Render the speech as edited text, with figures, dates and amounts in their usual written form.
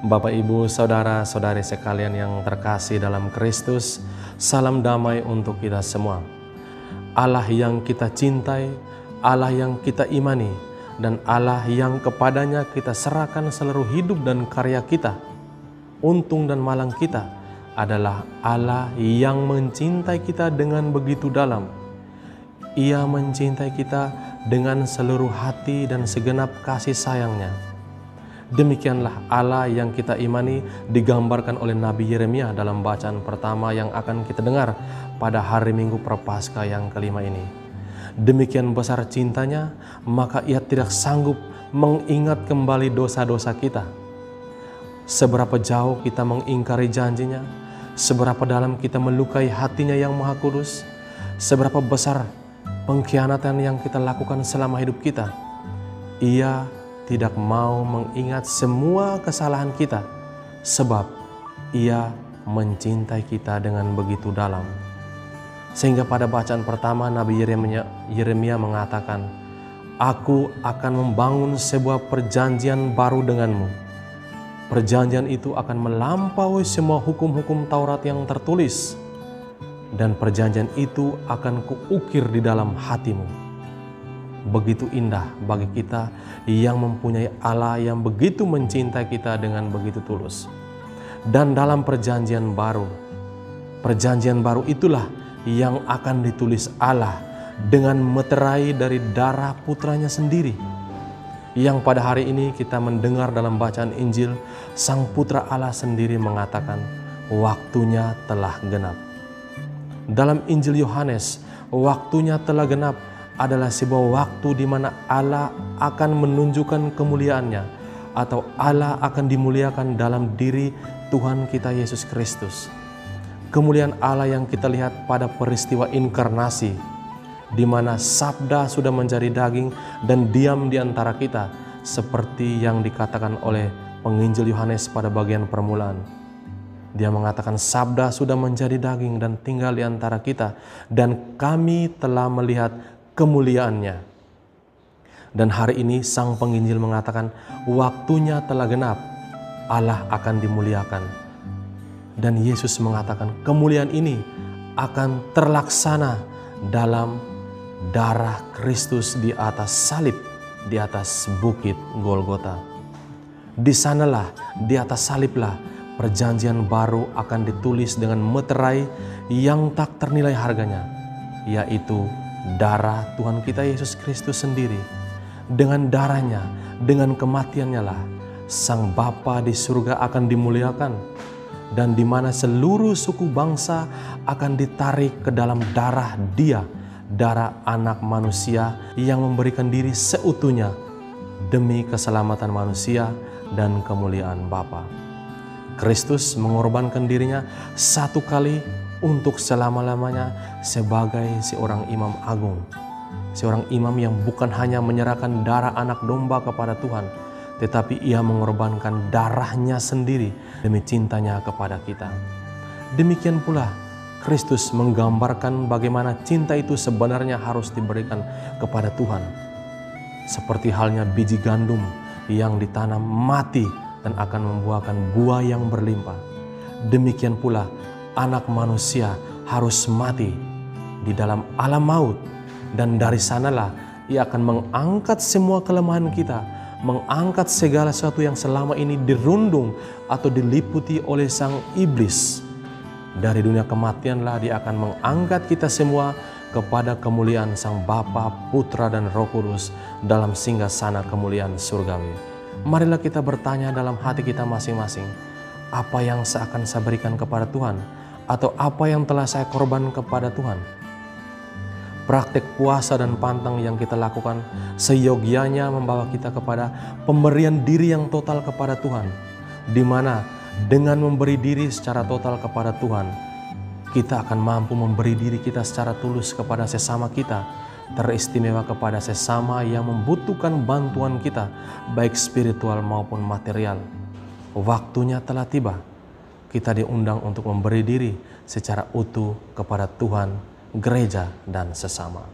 Bapak, Ibu, Saudara-saudari sekalian yang terkasih dalam Kristus, salam damai untuk kita semua. Allah yang kita cintai, Allah yang kita imani, dan Allah yang kepadanya kita serahkan seluruh hidup dan karya kita, untung dan malang kita, adalah Allah yang mencintai kita dengan begitu dalam. Ia mencintai kita dengan seluruh hati dan segenap kasih sayangnya. Demikianlah Allah yang kita imani digambarkan oleh Nabi Yeremia dalam bacaan pertama yang akan kita dengar pada hari Minggu Prapaskah yang kelima ini. Demikian besar cintanya, maka ia tidak sanggup mengingat kembali dosa-dosa kita. Seberapa jauh kita mengingkari janjinya, seberapa dalam kita melukai hatinya yang maha kudus, seberapa besar pengkhianatan yang kita lakukan selama hidup kita, ia tidak mau mengingat semua kesalahan kita, sebab ia mencintai kita dengan begitu dalam. Sehingga pada bacaan pertama Nabi Yeremia mengatakan, "Aku akan membangun sebuah perjanjian baru denganmu. Perjanjian itu akan melampaui semua hukum-hukum Taurat yang tertulis, dan perjanjian itu akan kuukir di dalam hatimu." Begitu indah bagi kita yang mempunyai Allah yang begitu mencintai kita dengan begitu tulus. Dan dalam perjanjian baru itulah yang akan ditulis Allah dengan meterai dari darah putranya sendiri. Yang pada hari ini kita mendengar dalam bacaan Injil, Sang Putra Allah sendiri mengatakan, waktunya telah genap. Dalam Injil Yohanes, waktunya telah genap adalah sebuah waktu di mana Allah akan menunjukkan kemuliaannya, atau Allah akan dimuliakan dalam diri Tuhan kita Yesus Kristus. Kemuliaan Allah yang kita lihat pada peristiwa inkarnasi, di mana Sabda sudah menjadi daging dan diam di antara kita, seperti yang dikatakan oleh penginjil Yohanes pada bagian permulaan. Dia mengatakan, Sabda sudah menjadi daging dan tinggal di antara kita, dan kami telah melihat kemuliaannya. Dan hari ini sang penginjil mengatakan, waktunya telah genap, Allah akan dimuliakan. Dan Yesus mengatakan, kemuliaan ini akan terlaksana dalam darah Kristus di atas salib, di atas bukit Golgota. Di sanalah, di atas saliblah, perjanjian baru akan ditulis dengan meterai yang tak ternilai harganya, yaitu darah Tuhan kita Yesus Kristus sendiri. Dengan darahnya, dengan kematiannya lah, Sang Bapa di surga akan dimuliakan, dan di mana seluruh suku bangsa akan ditarik ke dalam darah Dia, darah Anak Manusia yang memberikan diri seutuhnya demi keselamatan manusia dan kemuliaan Bapa. Kristus mengorbankan dirinya satu kali untuk selama-lamanya sebagai seorang imam agung. Seorang imam yang bukan hanya menyerahkan darah anak domba kepada Tuhan, tetapi ia mengorbankan darahnya sendiri demi cintanya kepada kita. Demikian pula Kristus menggambarkan bagaimana cinta itu sebenarnya harus diberikan kepada Tuhan. Seperti halnya biji gandum yang ditanam mati dan akan membuahkan buah yang berlimpah. Demikian pula Anak Manusia harus mati di dalam alam maut, dan dari sanalah ia akan mengangkat semua kelemahan kita, mengangkat segala sesuatu yang selama ini dirundung atau diliputi oleh sang iblis. Dari dunia kematianlah dia akan mengangkat kita semua kepada kemuliaan Sang Bapa, Putra, dan Roh Kudus dalam singgasana kemuliaan surgawi. Marilah kita bertanya dalam hati kita masing-masing, apa yang akan saya berikan kepada Tuhan? Atau apa yang telah saya korban kepada Tuhan? Praktek puasa dan pantang yang kita lakukan seyogianya membawa kita kepada pemberian diri yang total kepada Tuhan, di mana dengan memberi diri secara total kepada Tuhan, kita akan mampu memberi diri kita secara tulus kepada sesama kita, teristimewa kepada sesama yang membutuhkan bantuan kita, baik spiritual maupun material. Waktunya telah tiba. Kita diundang untuk memberi diri secara utuh kepada Tuhan, gereja, dan sesama.